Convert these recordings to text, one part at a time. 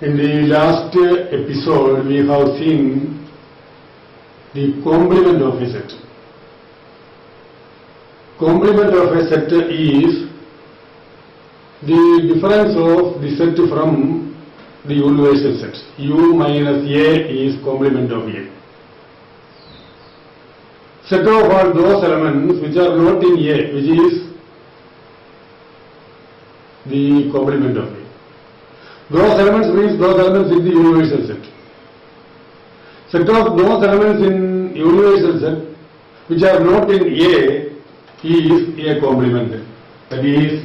In the last episode, we have seen the complement of a set. Complement of a set is the difference of the set from the universal set. U minus A is complement of A. Set of all those elements which are not in A, which is the complement of A. Those elements means those elements in the universal set. Set of those elements in universal set which are not in A is a complement. That is,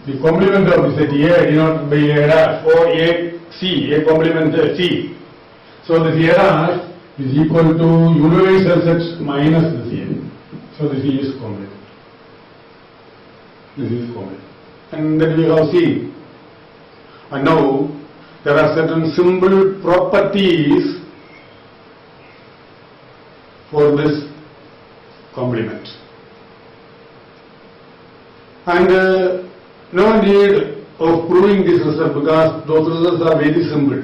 the complement of the set A denoted by A dash or A C, a complement C. So this A dash is equal to universal set minus this A. So this is complement. This is complement. And then we have seen. And now there are certain simple properties for this complement. And no need of proving this result because those results are very simple,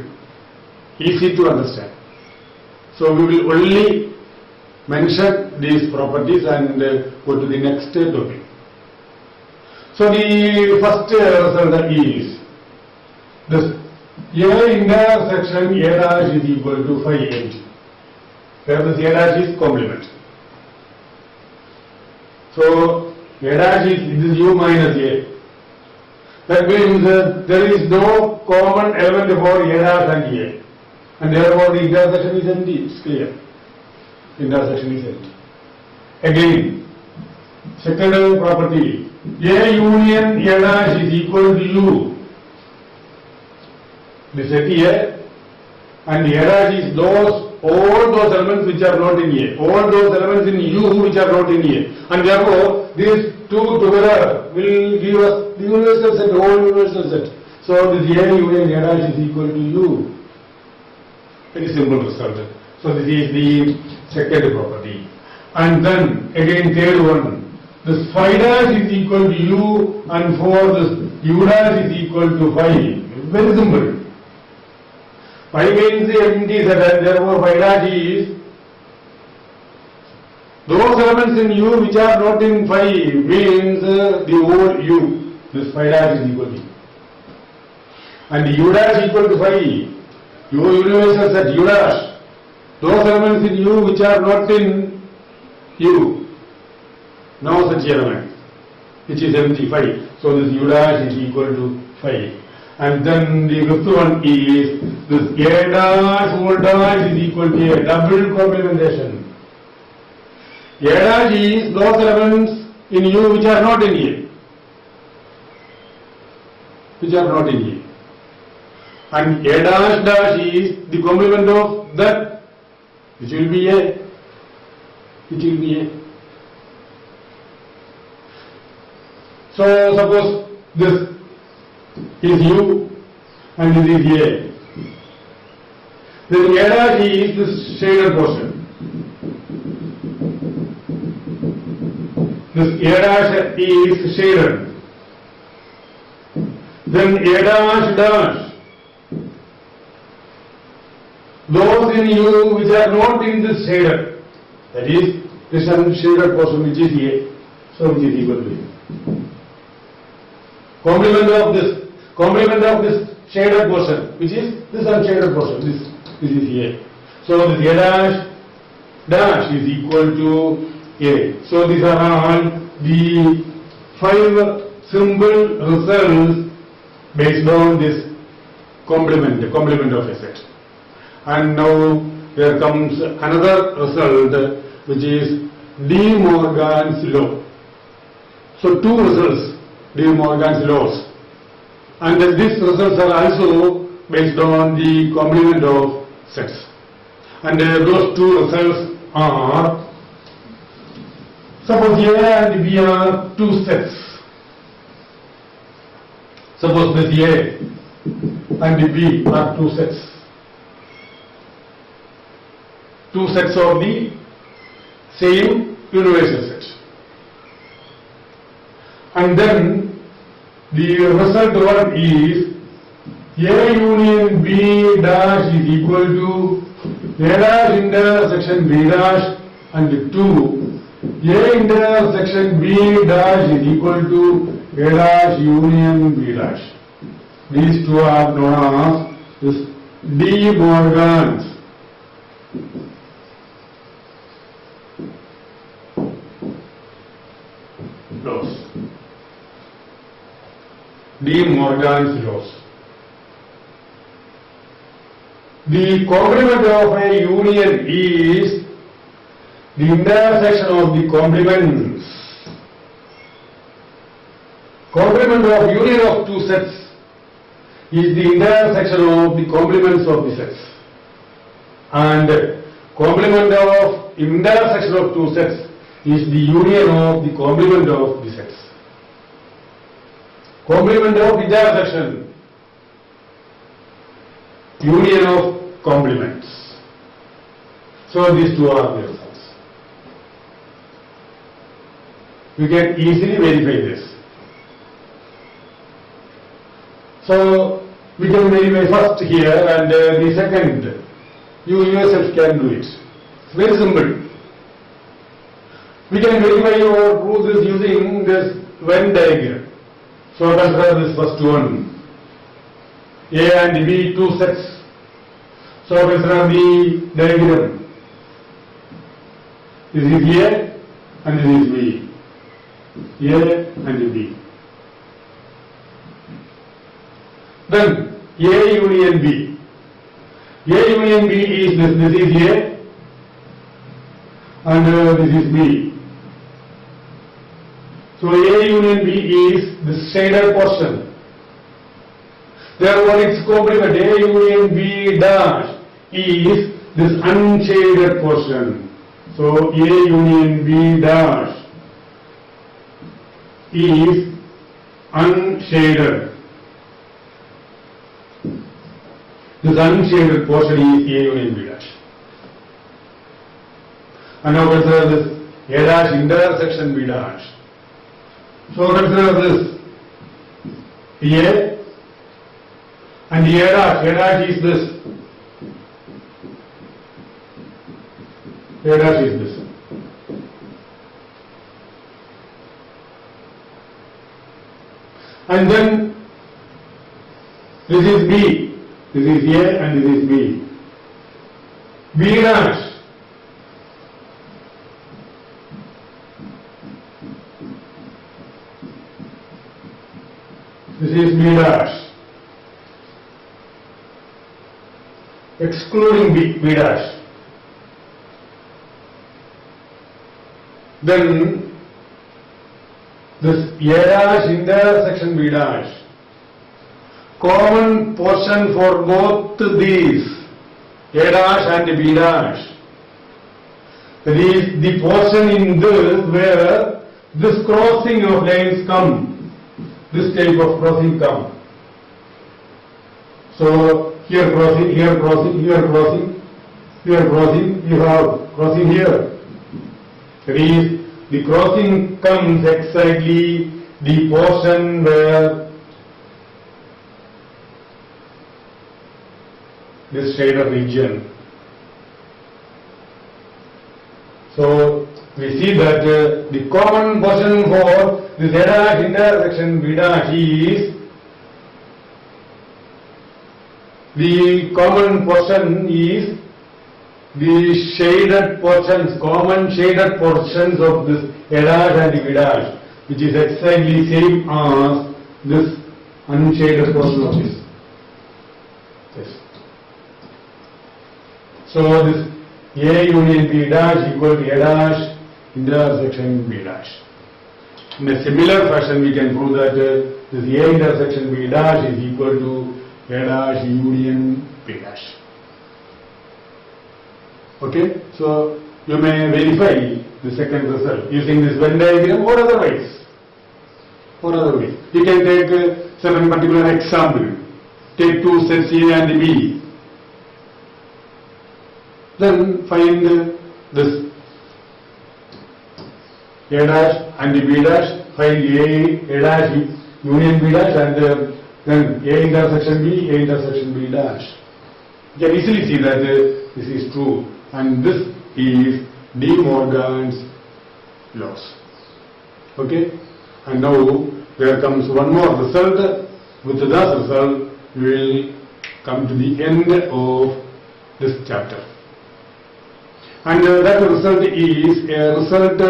easy to understand. So we will only mention these properties and go to the next topic. So the first result is this A intersection A dash is equal to phi empty, where this A dash is complement. So A dash is this U minus A. That means there is no common element for A dash and A, and therefore the intersection is empty. It's clear. Intersection is empty. Again, second property, A union A dash is equal to U. The set A and A dash is all those elements which are not in A, all those elements in U which are not in A, and therefore these two together will give us the universal set, whole universal set. So this A union A dash is equal to U. Very simple result. So this is the second property. And then again third one, this phi dash is equal to U, and for this U dash is equal to phi. Very simple. Phi means the empty set, and therefore phi dash is those elements in U which are not in phi, means the whole U. This phi dash is equal to U. And U dash equal to phi, U universal set U dash. Those elements in U which are not in U, no such element, which is empty phi. So this U dash is equal to phi. And then the fifth one is this A dash whole dash is equal to A, double complementation. A dash is those elements in U which are not in A. Which are not in A. And A dash dash is the complement of that, which will be A. Which will be A. So suppose this is U and this is A. Then A dash is this shaded portion. This A dash is shaded. Then A dash dash. Those in U which are not in this shaded, that is this unshaded portion which is A, so which is equal to A. Complement of this shaded portion, which is this unshaded portion, this is A. So this A dash dash is equal to A. So these are all the 5 simple results based on this complement of a set. And now there comes another result, which is De Morgan's law. So two results, De Morgan's laws. And these results are also based on the complement of sets. And those two results are, suppose A and B are two sets. Suppose this A and B are two sets. Two sets of the same universal set. And then the result one is A union B dash is equal to A dash intersection B dash and 2. A intersection B dash is equal to A dash union B dash. These two are known as this De Morgan's laws. De Morgan's laws. The complement of a union is the intersection of the complements. Complement of union of two sets is the intersection of the complements of the sets. And complement of intersection of two sets is the union of the complement of the sets. Complement of intersection, union of complements. So these two are the results. We can easily verify this. So we can verify first here, and the second you yourself can do it. It's very simple. We can verify or prove this using this Venn diagram. So consider this first one. A and B, two sets. So consider the diagram. This is A and this is B. A and B. Then A union B. A union B is this is A and this is B. So A union B is the shaded portion. Therefore its complement A union B dash is this unshaded portion. So A union B dash is unshaded. This unshaded portion is A union B dash. And now consider this A dash intersection B dash. So consider this A and A dash is this. A dash is this. And then this is B. This is A and this is B. B dash. This is B dash. Excluding B dash. Then this A dash intersection B dash. Common portion for both these, A dash and B dash. That is the portion in this where this crossing of lines come. This type of crossing come. So here crossing, here crossing, here crossing, here crossing, you have crossing here. That is, the crossing comes exactly the portion where this shaded region. So we see that the common portion for this A dash intersection B dash is the common portion is the shaded portions, common shaded portions of this A dash and B dash, which is exactly same as this unshaded portion of this. Yes. So this A union B dash equal to A dash intersection B dash. In a similar fashion, we can prove that this A intersection B dash is equal to A dash union B dash. Okay, so you may verify the second result using this Venn diagram or otherwise. You can take certain particular example. Take two sets A and B. Then find this A dash and B dash, find A dash union B dash and then A intersection B, A intersection B dash. You can easily see that this is true, and this is De Morgan's laws. Okay? And now there comes one more result. With that result, we will come to the end of this chapter. And that result is a result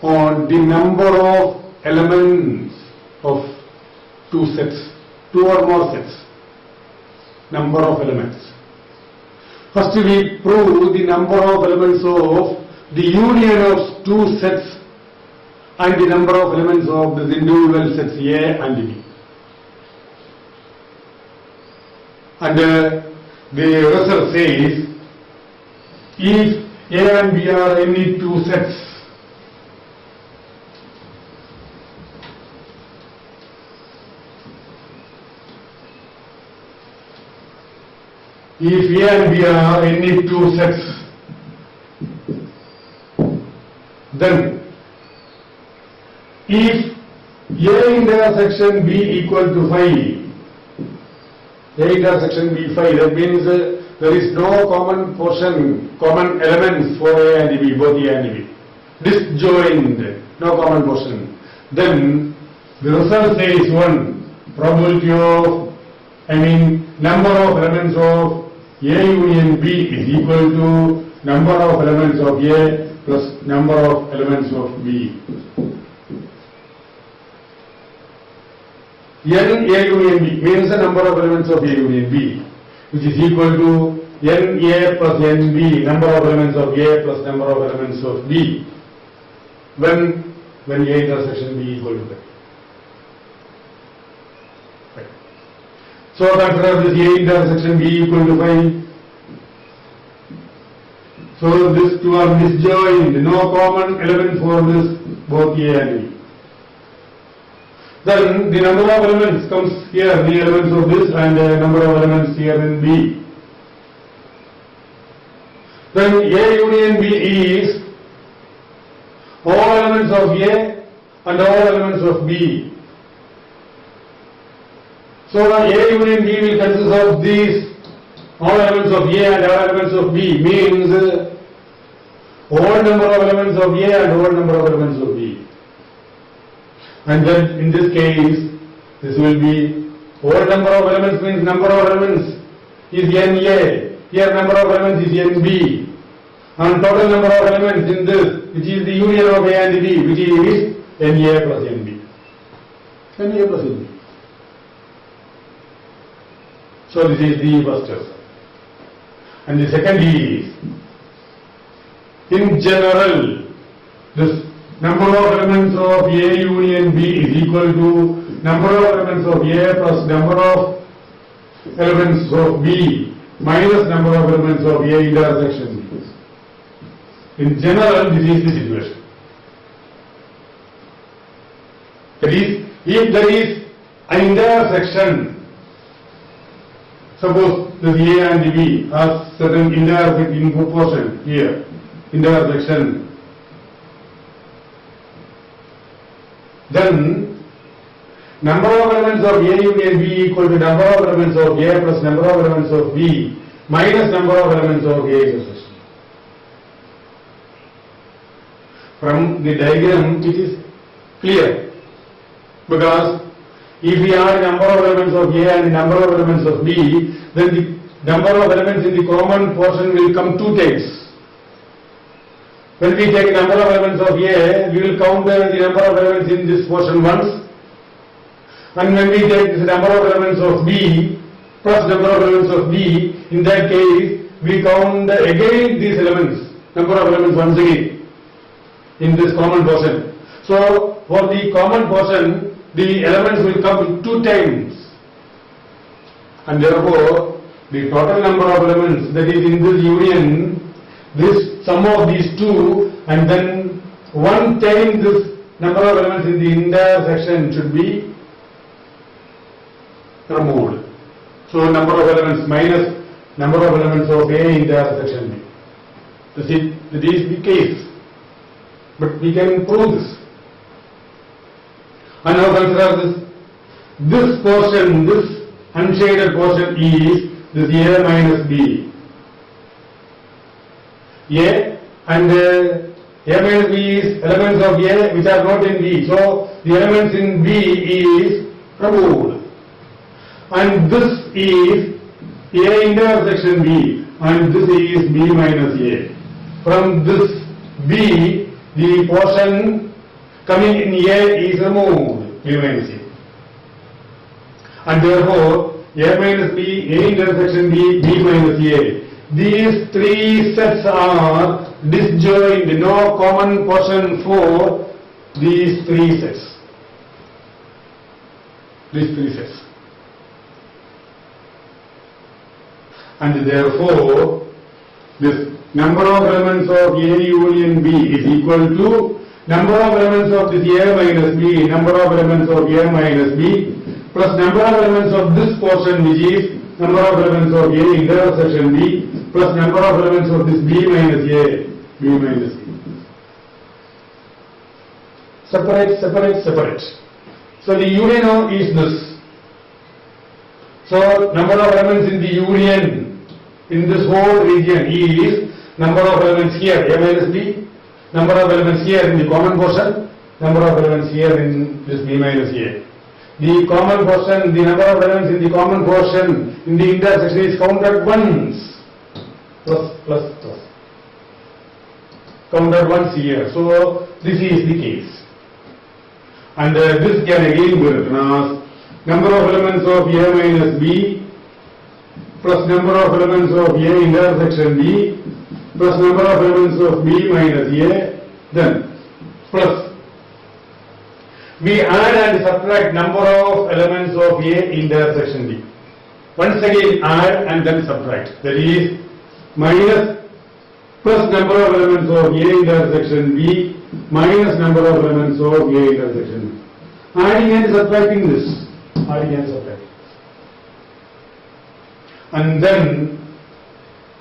on the number of elements of two sets, two or more sets, number of elements. First we prove the number of elements of the union of two sets and the number of elements of the individual sets A and B. And the result says, if A and B are any two sets, if A and B are any two sets, then if A intersection B equal to phi, A intersection B phi, that means there is no common portion, common elements for A and B, both A and B. Disjoined, no common portion. Then the result says 1, probability of, number of elements of A union B is equal to number of elements of A plus number of elements of B. N A union B means the number of elements of A union B, which is equal to N A plus N B, number of elements of A plus number of elements of B, when A intersection B equal to that. Right. So consider this A intersection B equal to phi. So these two are disjoined, no common element for this both A and B. Then the number of elements comes here, the elements of this, and the number of elements here in B. Then A union B is all elements of A and all elements of B. So A union B will consist of these all elements of A and all elements of B, means all number of elements of A and all number of elements of B. And then in this case, this will be all number of elements means number of elements is NA, here number of elements is NB, and total number of elements in this, which is the union of A and B, which is NA plus NB. NA plus NB. So this is the first result. And the second is, in general, this number of elements of A union B is equal to number of elements of A plus number of elements of B minus number of elements of A intersection B. In general, this is the situation. That is, if there is an intersection, suppose this A and B has certain intersection in proportion here, intersection, then number of elements of A union B equal to number of elements of A plus number of elements of B minus number of elements of A intersection. From the diagram it is clear, because if we add number of elements of A and number of elements of B, then the number of elements in the common portion will come two times. When we take number of elements of A, we will count the number of elements in this portion once, and when we take the number of elements of B plus number of elements of B, in that case we count again these elements, number of elements once again in this common portion. So for the common portion, the elements will come two times, and therefore the total number of elements that is in this union, this sum of these two, and then one time this number of elements in the intersection should be removed. So number of elements minus number of elements of A intersection B. That is the case. But we can prove this. And now consider this. This portion, this unshaded portion is this A minus B. A and A minus B is elements of A which are not in B. So the elements in B is removed. And this is A intersection B and this is B minus A. From this B, the portion coming in A is removed, B minus A. And therefore, A minus B, A intersection B, B minus A. These three sets are disjoint, no common portion for these three sets. These three sets. And therefore, this number of elements of A union B is equal to number of elements of this A minus B, number of elements of A minus B, plus number of elements of this portion which is number of elements of A intersection B, plus number of elements of this B minus A, B minus B. Separate, separate, separate. So the union is this. So number of elements in the union in this whole region is number of elements here A minus B, number of elements here in the common portion, number of elements here in this B minus A. The common portion, the number of elements in the common portion in the intersection is counted once. Plus, plus, plus. Counted once here. So this is the case. And this can again be written as number of elements of A minus B plus number of elements of A intersection B plus number of elements of B minus A, then plus. We add and subtract number of elements of A intersection B. Once again add and then subtract. That is minus plus number of elements of A intersection B minus number of elements of A intersection B. Adding and subtracting this. Adding and subtracting. And then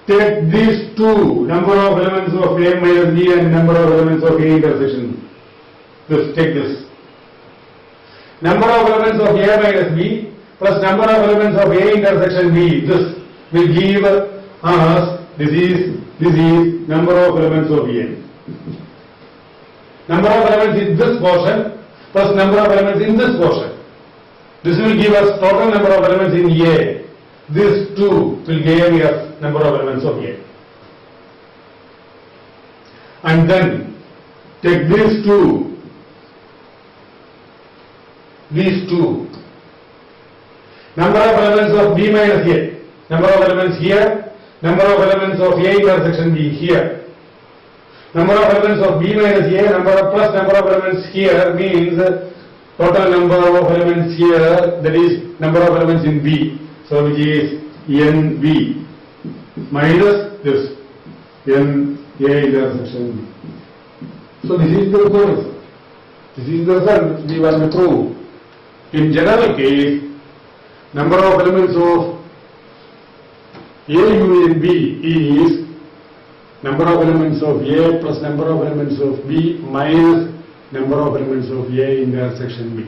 take these two, number of elements of A minus B and number of elements of A intersection B. This, take this. Number of elements of A minus B plus number of elements of A intersection B. This will give us, this is number of elements of A. Number of elements in this portion plus number of elements in this portion. This will give us total number of elements in A. This two will give us number of elements of A. And then take these two. Number of elements of B minus A. Number of elements here. Number of elements of A intersection B here. Number of elements of B minus A, number of plus number of elements here means total number of elements here, that is number of elements in B. So which is NB minus this NA intersection B. So this is the result. This is the result which we want to prove. In general case, number of elements of A union B is number of elements of A plus number of elements of B minus number of elements of A intersection B.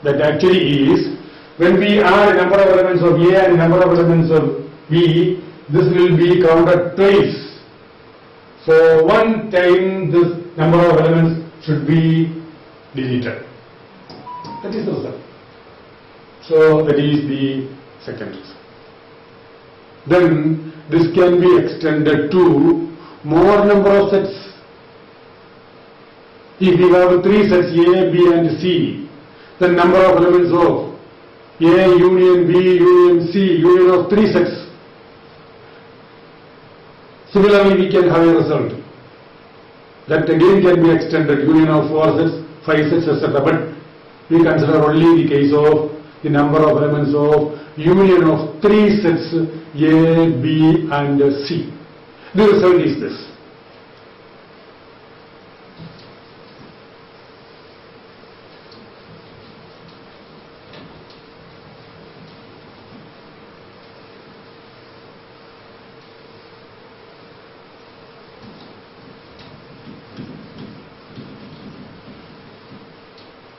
That actually is, when we add number of elements of A and number of elements of B, this will be counted twice. So one time this number of elements should be deleted. That is the result. So that is the second result. Then this can be extended to more number of sets. If we have three sets A, B and C, then number of elements of A union B union C union of three sets. Similarly, we can have a result that again can be extended, union of 4 sets, 5 sets, etc. But we consider only the case of the number of elements of union of 3 sets A, B and C. The result is this.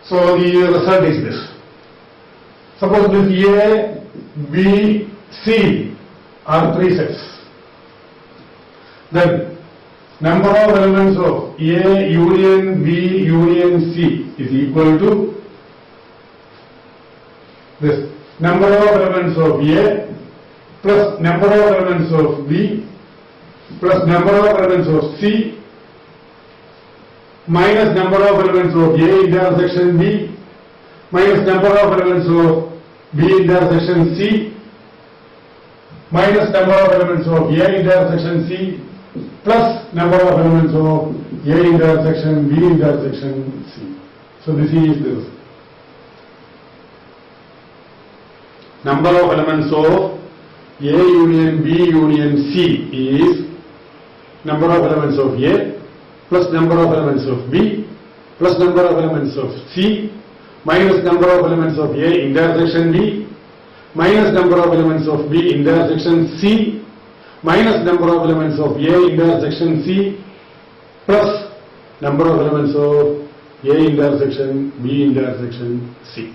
So the result is this. Suppose this A, B, C are three sets. Then number of elements of A union B union C is equal to this number of elements of A plus number of elements of B plus number of elements of C minus number of elements of A intersection B minus number of elements of B intersection C minus number of elements of A intersection C plus number of elements of A intersection B intersection C. So this is this. Number of elements of A union B union C is number of elements of A plus number of elements of B plus number of elements of C minus number of elements of A intersection B minus number of elements of B intersection C minus number of elements of A intersection C plus number of elements of A intersection B intersection C.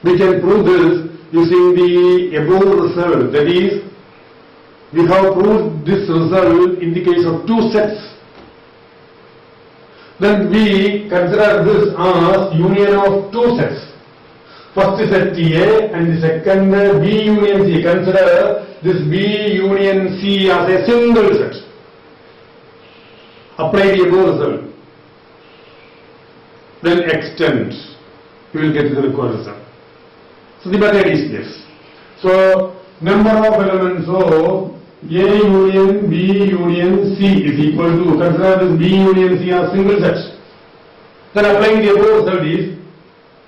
We can prove this using the above result, that is, we have proved this result in the case of two sets. Then we consider this as union of two sets. First set A and the second B union C. Consider this B union C as a single set. Apply the above result. Then extend. You will get the required result. So the method is this. So number of elements of A union B union C is equal to, consider this B union C as single set. Then applying the above result is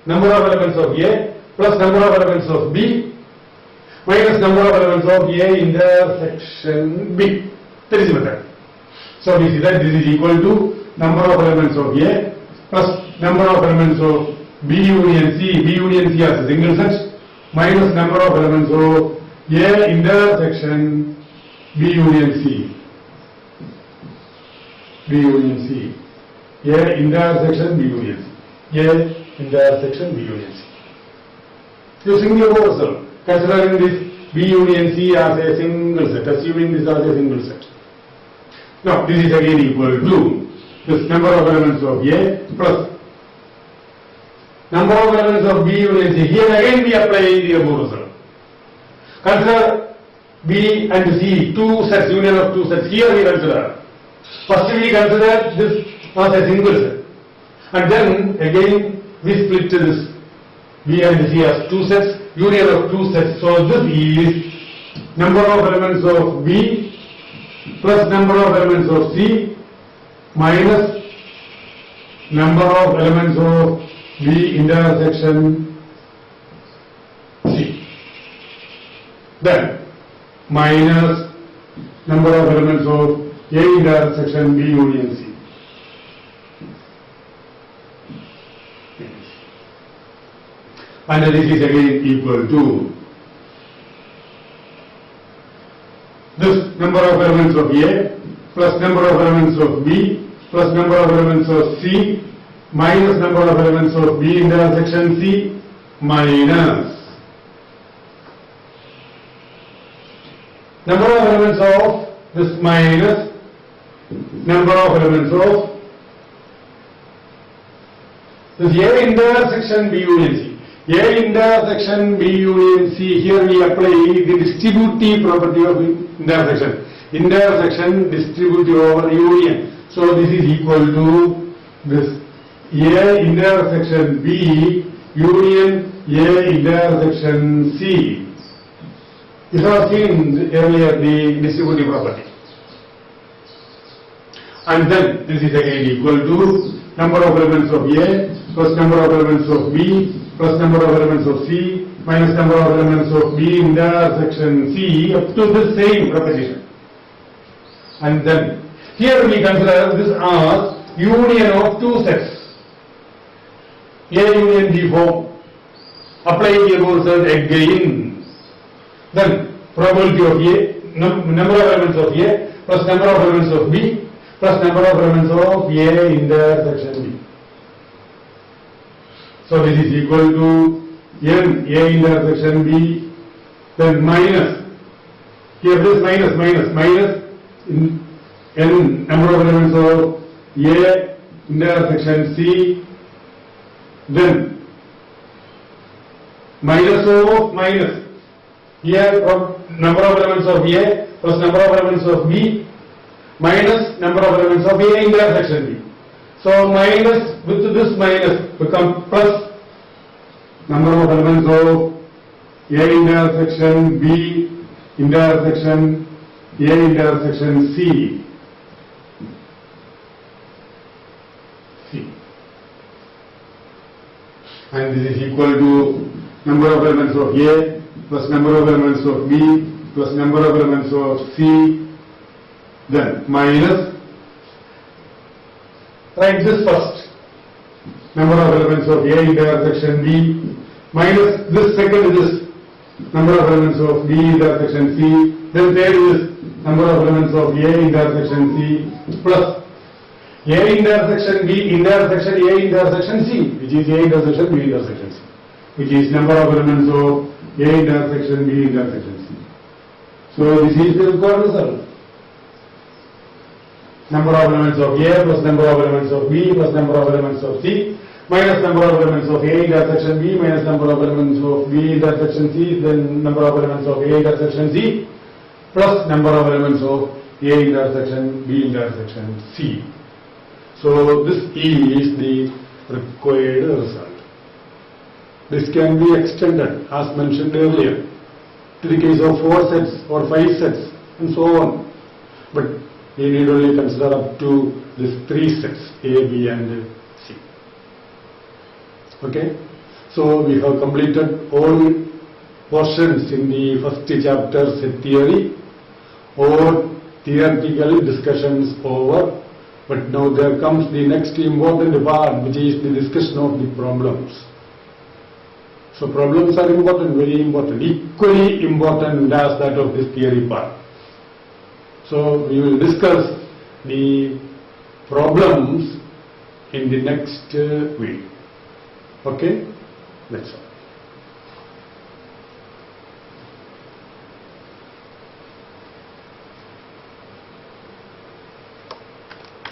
number of elements of A plus number of elements of B minus number of elements of A intersection B. That is the method. So we see that this is equal to number of elements of A plus number of elements of B union C as a single set minus number of elements of A intersection B union C. B union C. A intersection B union C. A intersection B union C. Using the above result, considering this B union C as a single set, assuming this as a single set. Now this is again equal to this number of elements of A plus number of elements of B union C. Here again we apply the above result. Consider B and C, two sets, union of two sets. Here we consider. First we consider this as a single set. And then again we split this B and C as two sets, union of two sets. So this is number of elements of B plus number of elements of C minus number of elements of B intersection C. Then minus number of elements of A intersection B union C. And this is again equal to this number of elements of A plus number of elements of B plus number of elements of C minus number of elements of B intersection C minus number of elements of this minus number of elements of this A intersection B union C. A intersection B union C, here we apply the distributive property of intersection. Intersection distributive over union. So this is equal to this A intersection B union A intersection C. You have seen earlier the distributive property. And then this is again equal to number of elements of A plus number of elements of B plus number of elements of C minus number of elements of B intersection C up to the same proposition. And then here we consider this as union of two sets. A union B form. Apply the above result again. Then probability of A, number of elements of A plus number of elements of B plus number of elements of A intersection B. So this is equal to n A intersection B, then minus, here this minus n number of elements of A intersection C, then minus of minus, here from number of elements of A plus number of elements of B minus number of elements of A intersection B. So minus with this minus become plus number of elements of A intersection B intersection A intersection C. And this is equal to number of elements of A plus number of elements of B plus number of elements of C, then minus, write this first, number of elements of A intersection B minus this second is number of elements of B intersection C, then third is number of elements of A intersection C plus A intersection B intersection A intersection C, which is A intersection B intersection C, which is number of elements of A intersection B intersection C. So this is the required result. Number of elements of A plus number of elements of B plus number of elements of C minus number of elements of A intersection B minus number of elements of B intersection C, then number of elements of A intersection C plus number of elements of A intersection B intersection C. So this is the required result. This can be extended as mentioned earlier to the case of 4 sets or 5 sets and so on. But we need only consider up to these 3 sets A, B and C. Okay? So we have completed all portions in the first chapter, set theory. All theoretical discussions over. But now there comes the next important part, which is the discussion of the problems. So problems are important, very important, equally important as that of this theory part. So we will discuss the problems in the next week. Okay? That's all.